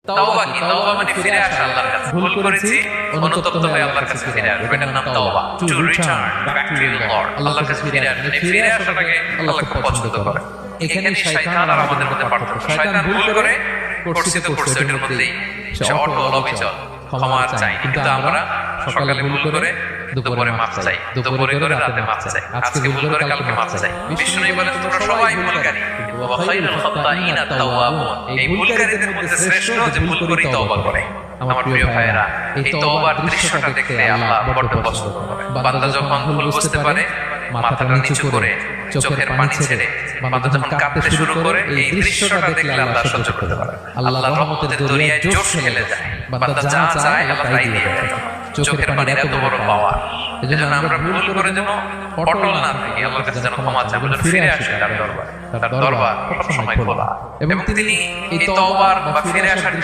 তাওবা কি? তাওবা মানে ফিরে আসা আল্লাহর কাছে। ভুল করেছি, অনুতপ্ত হয়ে আল্লাহর কাছে ফিরে আসবো। এটার নাম তাওবা। To return back to your Lord. আল্লাহর কাছে ফিরে আসবে। ফিরে আসাটাকে আল্লাহ খুব পছন্দ করে। এখানে শয়তান আর আমাদের মধ্যে পার্থক্য। শয়তান ভুল করে করছি তো করছে, ওটার মধ্যেই সে অটল অবিচল, ক্ষমা চাই। কিন্তু আমরা সকালে ভুল করে দুপুরে মাফ চাই, দুপুরে করে রাতে মাফ চাই, আজকে ভুল করে কালকে মাফ চাই। বিষ্ণু বলেন তোমরা সবাই ভুলকারী, ওয়া খায়রুল খাত্তাইনা তাওয়াবুন। এই ভুলকারীদের মধ্যে শ্রেষ্ঠ যে ভুল করেই তওবা করে। আমার প্রিয় ভাইরা, এই তওবার দৃশ্যটা দেখতে আল্লাহ বড় পছন্দ করে। বান্দা যখন ভুল বুঝতে পারে, মাথাটা নিচু করে চোখের পানি ছেড়ে বান্দা যখন কাঁদতে শুরু করে, এই দৃশ্যটা দেখলে আল্লাহ সহ্য করতে পারে। আল্লাহর রহমতের দরিয়ায় জোশ খেলে যায়। বান্দা যা চায় আল্লাহ তাই দিয়ে দেয়। চোখের পানির এত বড় পাওয়ার। এজন্য আমরা ভুল করে যেন অটল না থাকি, আল্লাহর কাছে যেন ক্ষমা চাই, যেন ফিরে আসি তার দরবার। তার দরবার সবসময় খোলা, এবং তিনি এই তওবার বা ফিরে আসার